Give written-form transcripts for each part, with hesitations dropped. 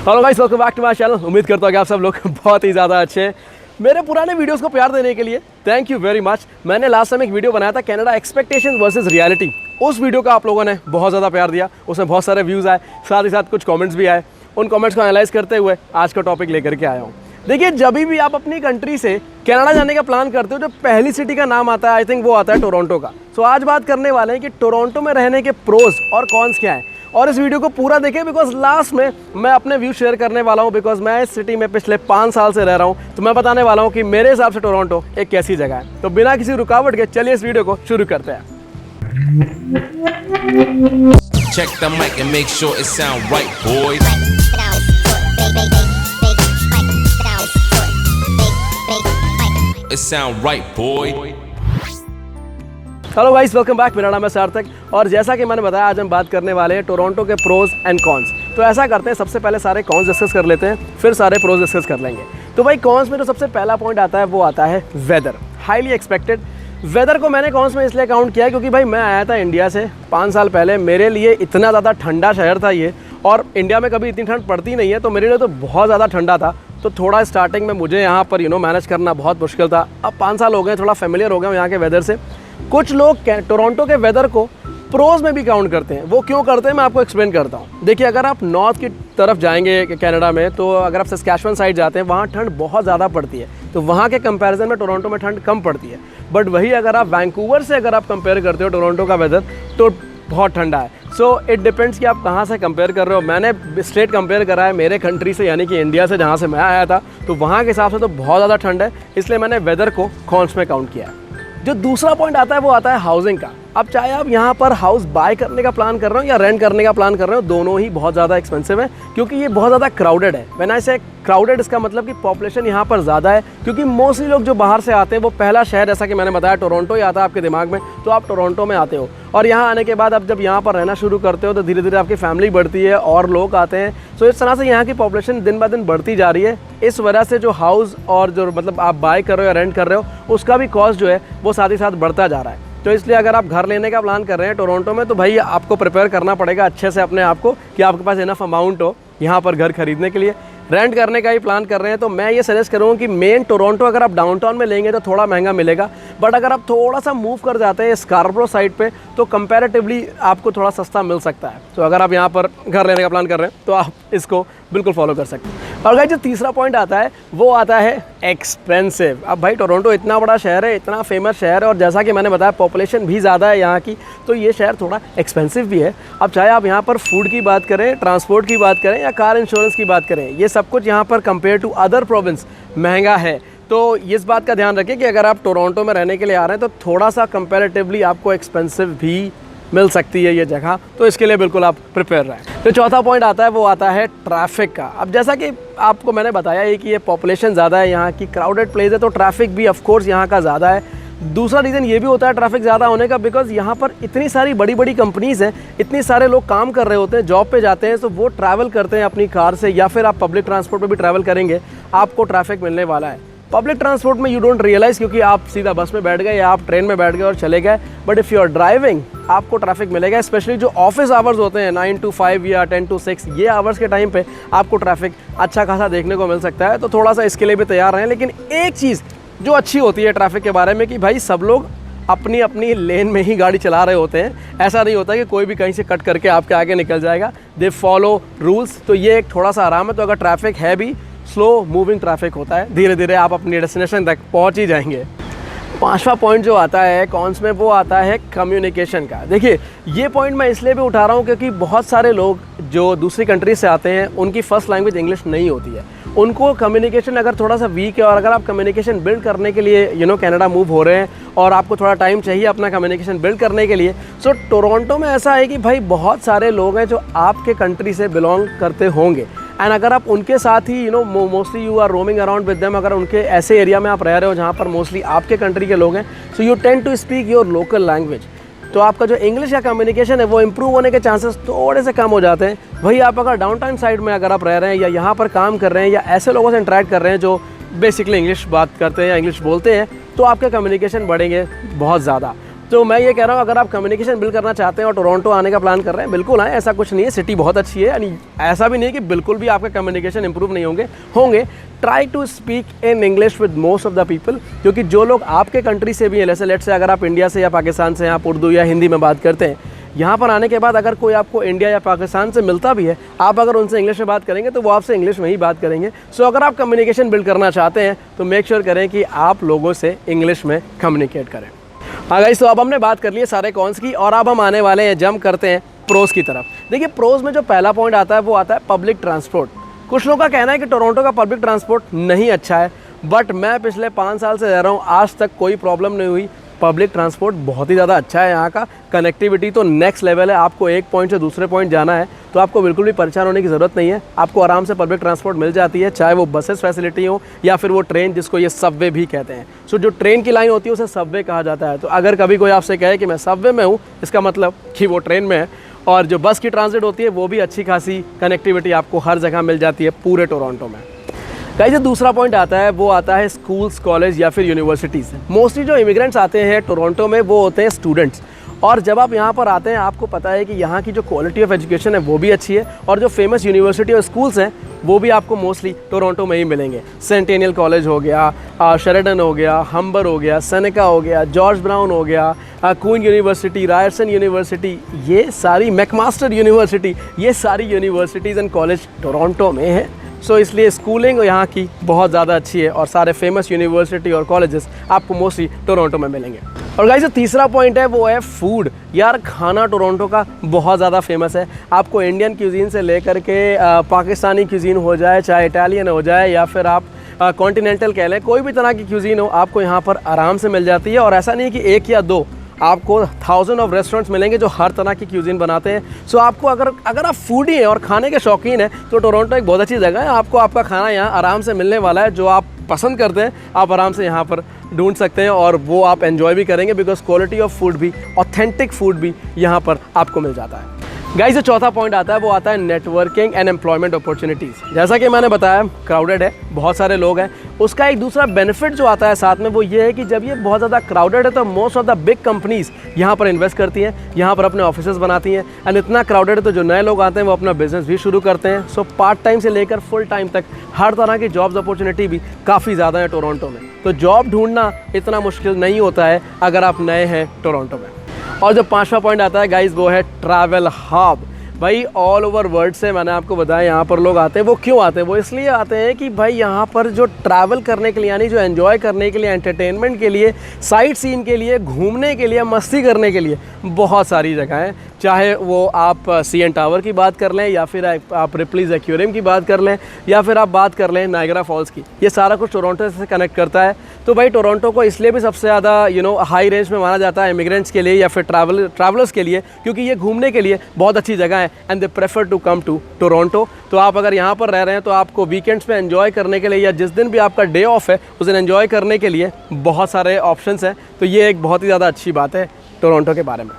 Hello guys, welcome back to my channel. उम्मीद करता हूँ कि आप सब लोग बहुत ही ज़्यादा अच्छे हैं। मेरे पुराने वीडियोस को प्यार देने के लिए थैंक यू वेरी मच। मैंने लास्ट टाइम एक वीडियो बनाया था कनाडा एक्सपेक्टेशंस वर्सेस रियलिटी। उस वीडियो का आप लोगों ने बहुत ज़्यादा प्यार दिया, उसमें बहुत सारे व्यूज़ आए, साथ ही साथ कुछ कमेंट्स भी आए। उन कमेंट्स को एनालाइज करते हुए आज का टॉपिक लेकर के आया हूँ। देखिए, जब भी आप अपनी कंट्री से कनाडा जाने का प्लान करते हो, जो पहली सिटी का नाम आता है आई थिंक वो आता है टोरंटो का। सो आज बात करने वाले हैं कि टोरंटो में रहने के प्रोज और कॉन्स क्या हैं। और इस वीडियो को पूरा देखें बिकॉज लास्ट में मैं अपने व्यू शेयर करने वाला हूं, बिकॉज मैं इस सिटी में पिछले 5 साल से रह रहा हूं। तो मैं बताने वाला हूं कि मेरे हिसाब से टोरंटो एक कैसी जगह है। तो बिना किसी रुकावट के चलिए इस वीडियो को शुरू करते हैं। Check the mic and make sure it sound right, boys. It sound right, boy. Hello guys, welcome back. मेरा नाम है सार्थक और जैसा कि मैंने बताया आज हम बात करने वाले हैं टोरंटो के प्रोज एंड कॉन्स। तो ऐसा करते हैं, सबसे पहले सारे कॉन्स डिस्कस कर लेते हैं, फिर सारे प्रोज डिस्कस कर लेंगे। तो भाई कॉन्स में जो सबसे पहला पॉइंट आता है वो आता है वेदर। हाईली एक्सपेक्टेड वेदर को मैंने कॉन्स में इसलिए काउंट किया क्योंकि भाई मैं आया था इंडिया से 5 साल पहले। मेरे लिए इतना ज़्यादा ठंडा शहर था ये, और इंडिया में कभी इतनी ठंड पड़ती नहीं है, तो मेरे लिए तो बहुत ज़्यादा ठंडा था। तो थोड़ा स्टार्टिंग में मुझे यहाँ पर मैनेज करना बहुत मुश्किल था। अब 5 साल हो गए, थोड़ा फेमिलियर हो गया यहाँ के वेदर से। कुछ लोग टोरंटो के वेदर को प्रोज में भी काउंट करते हैं। वो क्यों करते हैं मैं आपको एक्सप्लेन करता हूँ। देखिए, अगर आप नॉर्थ की तरफ जाएंगे कनाडा में, तो अगर आप सस्कैचुअन साइड जाते हैं वहाँ ठंड बहुत ज़्यादा पड़ती है। तो वहाँ के कंपैरिजन में टोरंटो में ठंड कम पड़ती है। बट वही अगर आप वैंकूवर से अगर आप कंपेयर करते हो टोरंटो का वेदर, तो बहुत ठंडा है। सो इट डिपेंड्स कि आप कहाँ से कंपेयर कर रहे हो। मैंने स्टेट कंपेयर करा है मेरे कंट्री से, यानी कि इंडिया से, जहाँ से मैं आया था। तो वहाँ के हिसाब से तो बहुत ज़्यादा ठंड है, इसलिए मैंने वेदर को कॉन्स में काउंट किया है। जो दूसरा पॉइंट आता है वो आता है हाउसिंग का। अब चाहे आप यहाँ पर हाउस बाय करने का प्लान कर रहे हो या रेंट करने का प्लान कर रहे हो, दोनों ही बहुत ज़्यादा एक्सपेंसिव है क्योंकि ये बहुत ज़्यादा क्राउडेड है। व्हेन आई से क्राउडेड, इसका मतलब कि पॉपुलेशन यहाँ पर ज़्यादा है, क्योंकि मोस्टली लोग जो बाहर से आते हैं वो पहला शहर, जैसा कि मैंने बताया, टोरंटो ही आता है आपके दिमाग में। तो आप टोरंटो में आते हो और यहाँ आने के बाद आप जब यहाँ पर रहना शुरू करते हो तो धीरे धीरे आपकी फैमिली बढ़ती है और लोग आते हैं। सो इस तरह से यहाँ की पॉपुलेशन दिन ब दिन बढ़ती जा रही है। इस वजह से जो हाउस और जो मतलब आप बाय कर रहे हो या रेंट कर रहे हो, उसका भी कॉस्ट जो है वो साथ ही साथ बढ़ता जा रहा है। तो इसलिए अगर आप घर लेने का प्लान कर रहे हैं टोरंटो में, तो भाई आपको प्रिपेयर करना पड़ेगा अच्छे से अपने आप को कि आपके पास इनफ अमाउंट हो यहाँ पर घर खरीदने के लिए। रेंट करने का ही प्लान कर रहे हैं तो मैं ये सजेस्ट करूँगा कि मेन टोरंटो अगर आप डाउनटाउन में लेंगे तो थोड़ा महंगा मिलेगा। बट अगर आप थोड़ा सा मूव कर जाते हैं स्कारब्रो साइड पे, तो कंपैरेटिवली आपको थोड़ा सस्ता मिल सकता है। तो अगर आप यहाँ पर घर लेने का प्लान कर रहे हैं तो आप इसको बिल्कुल फॉलो कर सकते हैं। और गाइस, जो तीसरा पॉइंट आता है वो आता है एक्सपेंसिव। अब भाई टोरंटो इतना बड़ा शहर है, इतना फेमस शहर है, और जैसा कि मैंने बताया पॉपुलेशन भी ज़्यादा है यहाँ की, तो ये शहर थोड़ा एक्सपेंसिव भी है। अब चाहे आप यहाँ पर फूड की बात करें, ट्रांसपोर्ट की बात करें या कार इंश्योरेंस की बात करें, ये सब कुछ यहाँ पर कंपेयर टू अदर प्रोविंस महंगा है। तो इस बात का ध्यान रखें कि अगर आप टोरंटो में रहने के लिए आ रहे हैं तो थोड़ा सा कंपैरेटिवली आपको एक्सपेंसिव भी मिल सकती है ये जगह। तो इसके लिए बिल्कुल आप प्रिपेयर रहें। तो चौथा पॉइंट आता है वो आता है ट्रैफिक का। अब जैसा कि आपको मैंने बताया ही कि ये पॉपुलेशन ज़्यादा है, यहाँ की क्राउडेड प्लेस है, तो ट्रैफिक भी ऑफ कोर्स यहाँ का ज़्यादा है। दूसरा रीज़न ये भी होता है ट्रैफिक ज़्यादा होने का, बिकॉज यहाँ पर इतनी सारी बड़ी बड़ी कंपनीज़ हैं, इतने सारे लोग काम कर रहे होते हैं, जॉब पे जाते हैं, तो वो ट्रैवल करते हैं अपनी कार से, या फिर आप पब्लिक ट्रांसपोर्ट पे भी ट्रैवल करेंगे, आपको ट्रैफिक मिलने वाला है। पब्लिक ट्रांसपोर्ट में यू डोंट रियलाइज़ क्योंकि आप सीधा बस में बैठ गए या आप ट्रेन में बैठ गए और चले गए। But if you are driving, आपको ट्रैफिक मिलेगा, स्पेशली जो ऑफिस आवर्स होते हैं 9 to 5 या 10 to 6, ये आवर्स के टाइम पे आपको ट्रैफिक अच्छा खासा देखने को मिल सकता है। तो थोड़ा सा इसके लिए भी तैयार रहें। लेकिन एक चीज़ जो अच्छी होती है ट्रैफिक के बारे में, कि भाई सब लोग अपनी अपनी लेन में ही गाड़ी चला रहे होते हैं। ऐसा नहीं होता कि कोई भी कहीं से कट करके आपके आगे निकल जाएगा। दे फॉलो रूल्स, तो ये एक थोड़ा सा आराम है। तो अगर ट्रैफिक है भी, स्लो मूविंग ट्रैफिक होता है, धीरे धीरे आप अपनी डेस्टिनेशन तक पहुंच ही जाएंगे। पांचवा पॉइंट जो आता है कॉन्स में वो आता है कम्युनिकेशन का। देखिए, ये पॉइंट मैं इसलिए भी उठा रहा हूँ क्योंकि बहुत सारे लोग जो दूसरी कंट्री से आते हैं उनकी फर्स्ट लैंग्वेज इंग्लिश नहीं होती है। उनको कम्युनिकेशन अगर थोड़ा सा वीक है, और अगर आप कम्युनिकेशन बिल्ड करने के लिए कनाडा मूव हो रहे हैं और आपको थोड़ा टाइम चाहिए अपना कम्युनिकेशन बिल्ड करने के लिए, सो टोरंटो में ऐसा है कि भाई बहुत सारे लोग हैं जो आपके कंट्री से बिलोंग करते होंगे। एंड अगर आप उनके साथ ही mostly you are roaming around with them, अगर उनके ऐसे एरिया में आप रह रहे हो जहाँ पर मोस्टली आपके कंट्री के लोग हैं, so you tend to speak your local language. तो आपका जो इंग्लिश या कम्युनिकेशन है वो इंप्रूव होने के चांसेस थोड़े से कम हो जाते हैं। वही आप अगर डाउनटाउन साइड में अगर आप रह रहे हैं या यहाँ पर काम कर रहे हैं या ऐसे लोगों से इंटरेक्ट कर रहे हैं जो बेसिकली इंग्लिश बात करते हैं या इंग्लिश बोलते हैं, तो आपके कम्युनिकेशन बढ़ेंगे बहुत ज़्यादा। तो मैं ये कह रहा हूँ, अगर आप कम्युनिकेशन बिल्ड करना चाहते हैं और टोरंटो आने का प्लान कर रहे हैं, बिल्कुल आएँ, ऐसा कुछ नहीं है, सिटी बहुत अच्छी है। यानी ऐसा भी नहीं है कि बिल्कुल भी आपका कम्युनिकेशन इंप्रूव नहीं होंगे। Try to speak in English with most of the people, क्योंकि जो लोग आपके कंट्री से भी हैं, जैसे लेट्स से अगर आप इंडिया से या पाकिस्तान से आप उर्दू या हिंदी में बात करते हैं, यहाँ पर आने के बाद अगर कोई आपको इंडिया या पाकिस्तान से मिलता भी है, आप अगर उनसे इंग्लिश में बात करेंगे तो वो आपसे इंग्लिश में ही बात करेंगे। सो अगर आप कम्युनिकेशन बिल्ड करना चाहते हैं तो मेक श्योर करें कि आप लोगों से इंग्लिश में कम्युनिकेट करें। हाँ गाइस, तो अब हमने बात कर ली है सारे कॉन्स की, और अब हम आने वाले हैं, जंप करते हैं प्रोज की तरफ। देखिए, प्रोज में जो पहला पॉइंट आता है वो आता है पब्लिक ट्रांसपोर्ट। कुछ लोगों का कहना है कि टोरंटो का पब्लिक ट्रांसपोर्ट नहीं अच्छा है, बट मैं पिछले 5 साल से रह रहा हूँ, आज तक कोई प्रॉब्लम नहीं हुई। पब्लिक ट्रांसपोर्ट बहुत ही ज़्यादा अच्छा है, यहाँ का कनेक्टिविटी तो नेक्स्ट लेवल है। आपको एक पॉइंट से दूसरे पॉइंट जाना है तो आपको बिल्कुल भी परेशान होने की ज़रूरत नहीं है, आपको आराम से पब्लिक ट्रांसपोर्ट मिल जाती है, चाहे वो बसेस फैसिलिटी हो या फिर वो ट्रेन, जिसको ये सबवे भी कहते हैं। सो जो ट्रेन की लाइन होती है उसे सबवे कहा जाता है। तो अगर कभी कोई आपसे कहे कि मैं सबवे में हूँ, इसका मतलब कि वो ट्रेन में है। और जो बस की ट्रांजिट होती है वो भी अच्छी खासी कनेक्टिविटी आपको हर जगह मिल जाती है पूरे टोरंटो में। गाइस, जो दूसरा पॉइंट आता है वो आता है स्कूल्स, कॉलेज या फिर यूनिवर्सिटीज़। मोस्टली जो इमिग्रेंट्स आते हैं टोरंटो में वो होते हैं स्टूडेंट्स, और जब आप यहाँ पर आते हैं आपको पता है कि यहाँ की जो क्वालिटी ऑफ एजुकेशन है वो भी अच्छी है, और जो फेमस यूनिवर्सिटी और स्कूल्स हैं वो भी आपको मोस्टली टोरंटो में ही मिलेंगे। सेंटेनियल कॉलेज हो गया, शेरिडन हो गया, हम्बर हो गया, सेनेका हो गया, जॉर्ज ब्राउन हो गया, क्वीन यूनिवर्सिटी, रायरसन यूनिवर्सिटी, ये सारी मैकमास्टर यूनिवर्सिटी, ये सारी यूनिवर्सिटीज़ एंड कॉलेज टोरंटो में है। सो इसलिए स्कूलिंग यहाँ की बहुत ज़्यादा अच्छी है, और सारे फेमस यूनिवर्सिटी और कॉलेजेस आपको मोस्टली टोरंटो में मिलेंगे। और गाइस, जो तीसरा पॉइंट है वो है फूड। यार, खाना टोरंटो का बहुत ज़्यादा फेमस है। आपको इंडियन क्यूजीन से लेकर के पाकिस्तानी क्यूजीन हो जाए, चाहे इटालियन हो जाए, या फिर आप कॉन्टिनेंटल कह लें, कोई भी तरह की क्यूजीन हो आपको यहाँ पर आराम से मिल जाती है। और ऐसा नहीं कि एक या दो, आपको 1000 ऑफ रेस्टोरेंट्स मिलेंगे जो हर तरह की क्यूजीन बनाते हैं। सो आपको अगर आप फूडी हैं और खाने के शौकीन हैं तो टोरंटो एक बहुत अच्छी जगह है। आपको आपका खाना यहाँ आराम से मिलने वाला है, जो आप पसंद करते हैं आप आराम से यहाँ पर ढूंढ सकते हैं, और वो आप एंजॉय भी करेंगे, बिकॉज क्वालिटी ऑफ फूड भी, ऑथेंटिक फूड भी यहाँ पर आपको मिल जाता है। गाइस, जो चौथा पॉइंट आता है वो आता है नेटवर्किंग एंड एम्प्लॉयमेंट अपॉर्चुनिटीज़। जैसा कि मैंने बताया, क्राउडेड है, बहुत सारे लोग हैं। उसका एक दूसरा बेनिफिट जो आता है साथ में वो ये है कि जब ये बहुत ज़्यादा क्राउडेड है तो most of the big companies यहाँ पर इन्वेस्ट करती हैं, यहाँ पर अपने ऑफिसेज बनाती हैं। एंड इतना क्राउडेड है तो जो नए लोग आते हैं वो अपना बिजनेस भी शुरू करते हैं। सो पार्ट टाइम से लेकर फुल टाइम तक हर तरह की जॉब्स अपॉर्चुनिटी भी काफ़ी ज़्यादा है टोरंटो में। तो जॉब ढूंढना इतना मुश्किल नहीं होता है अगर आप नए हैं टोरंटो में। और जो पाँचवा पॉइंट आता है गाइज वो है ट्रैवल हब। भाई, ऑल ओवर वर्ल्ड से मैंने आपको बताया यहाँ पर लोग आते हैं। वो क्यों आते हैं? वो इसलिए आते हैं कि भाई यहाँ पर जो ट्रैवल करने के लिए, यानी जो एंजॉय करने के लिए, एंटरटेनमेंट के लिए, साइट सीन के लिए, घूमने के लिए, मस्ती करने के लिए बहुत सारी जगह हैं। चाहे वो आप सीएन टावर की बात कर लें, या फिर आप रिप्लीज एक्वेरियम की बात कर लें, या फिर आप बात कर लें नायग्रा फॉल्स की, ये सारा कुछ टोरंटो से कनेक्ट करता है। तो भाई टोरंटो को इसलिए भी सबसे ज़्यादा हाई रेंज में माना जाता है इमिग्रेंट्स के लिए या फिर ट्रैवलर्स के लिए, क्योंकि ये घूमने के लिए बहुत अच्छी जगह है and they prefer to come to Toronto. तो आप अगर यहाँ पर रह रहे हैं तो आपको वीकेंड्स में एंजॉय करने के लिए, या जिस दिन भी आपका डे ऑफ है उस दिन एंजॉय करने के लिए बहुत सारे ऑप्शंस हैं। तो ये एक बहुत ही ज़्यादा अच्छी बात है टोरंटो के बारे में।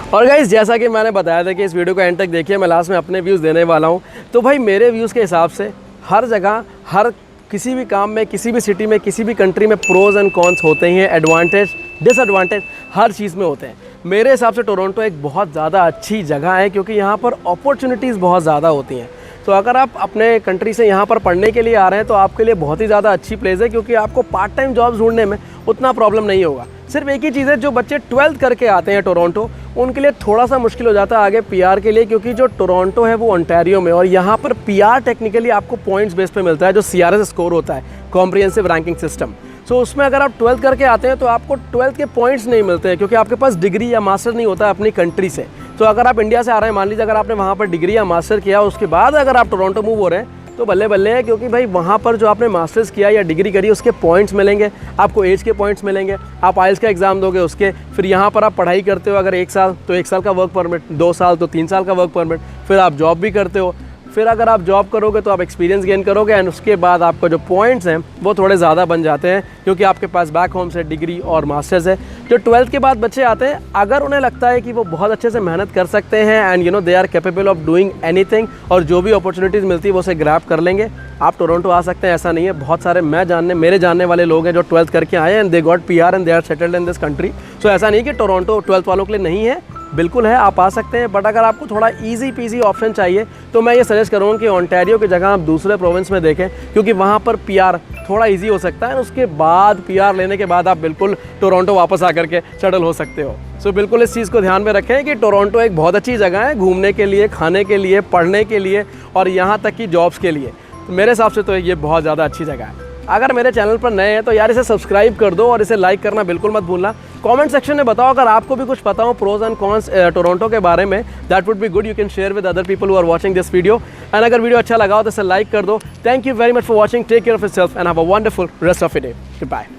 और गाइस, जैसा कि मैंने बताया था कि इस वीडियो को एंड तक देखिए, मैं लास्ट में अपने व्यूज़ देने वाला हूँ। तो भाई मेरे व्यूज़ के हिसाब से हर जगह, हर किसी भी काम में, किसी भी सिटी में, किसी भी कंट्री में प्रोज एंड कॉन्स होते ही हैं, एडवांटेज डिसएडवांटेज हर चीज़ में होते हैं। मेरे हिसाब से टोरंटो एक बहुत ज़्यादा अच्छी जगह है क्योंकि यहाँ पर अपॉर्चुनिटीज़ बहुत ज़्यादा होती हैं। तो अगर आप अपने कंट्री से यहाँ पर पढ़ने के लिए आ रहे हैं तो आपके लिए बहुत ही ज़्यादा अच्छी प्लेस है, क्योंकि आपको पार्ट टाइम जॉब्स ढूंढने में उतना प्रॉब्लम नहीं होगा। सिर्फ एक ही चीज़ है, जो बच्चे 12th करके आते हैं टोरंटो, उनके लिए थोड़ा सा मुश्किल हो जाता है आगे पीआर के लिए, क्योंकि जो टोरंटो है वो ओंटारियो में, और यहाँ पर पीआर टेक्निकली आपको पॉइंट्स बेस पे मिलता है, जो सीआरएस स्कोर होता है, कॉम्प्रिहेंसिव रैंकिंग सिस्टम। सो उसमें अगर आप 12th करके आते हैं तो आपको 12th के पॉइंट्स नहीं मिलते हैं, क्योंकि आपके पास डिग्री या मास्टर नहीं होता है अपनी कंट्री से। तो अगर आप इंडिया से आ रहे हैं, मान लीजिए अगर आपने वहाँ पर डिग्री या मास्टर किया, उसके बाद अगर आप टोरंटो मूव हो रहे हैं तो बल्ले बल्ले है, क्योंकि भाई वहाँ पर जो आपने मास्टर्स किया या डिग्री करी उसके पॉइंट्स मिलेंगे, आपको एज के पॉइंट्स मिलेंगे, आप आइल्स का एग्ज़ाम दोगे उसके, फिर यहाँ पर आप पढ़ाई करते हो अगर 1 साल तो 1 साल का वर्क परमिट, 2 साल तो 3 साल का वर्क परमिट, फिर आप जॉब भी करते हो, फिर अगर आप जॉब करोगे तो आप एक्सपीरियंस गेन करोगे, एंड उसके बाद आपका जो पॉइंट्स हैं वो थोड़े ज़्यादा बन जाते हैं, क्योंकि आपके पास बैक होम से डिग्री और मास्टर्स है। जो 12th के बाद बच्चे आते हैं, अगर उन्हें लगता है कि वो बहुत अच्छे से मेहनत कर सकते हैं and they are capable of doing anything, और जो भी अपॉर्चुनिटीज़ मिलती है वो उसे ग्रैब कर लेंगे, आप टोरंटो आ सकते हैं, ऐसा नहीं है। बहुत सारे मेरे जानने वाले लोग हैं जो 12th करके आए हैं and they got PR and they are settled in this country. So ऐसा नहीं कि टोरंटो 12th वालों के लिए नहीं है, बिल्कुल है, आप आ सकते हैं। बट अगर आपको थोड़ा ईजी पीजी ऑप्शन चाहिए तो मैं ये सजेस्ट करूँगा कि ओंटारियो की जगह आप दूसरे प्रोविंस में देखें, क्योंकि वहाँ पर PR थोड़ा इजी हो सकता है। उसके बाद PR लेने के बाद आप बिल्कुल टोरंटो वापस आकर के सेटल हो सकते हो। सो बिल्कुल इस चीज़ को ध्यान में रखें कि टोरंटो एक बहुत अच्छी जगह है घूमने के लिए, खाने के लिए, पढ़ने के लिए और यहाँ तक कि जॉब्स के लिए। तो मेरे हिसाब से तो ये बहुत ज़्यादा अच्छी जगह है। अगर मेरे चैनल पर नए हैं तो यार इसे सब्सक्राइब कर दो और इसे लाइक करना बिल्कुल मत भूलना। कमेंट सेक्शन में बताओ अगर आपको भी कुछ पता हो प्रोज एंड कॉन्स टोरंटो के बारे में, that would be good. You can share with other people who are watching this video. And अगर वीडियो अच्छा लगा हो तो इसे लाइक कर दो। Thank you very much for watching. Take care of yourself and have a wonderful rest of your day. Good bye.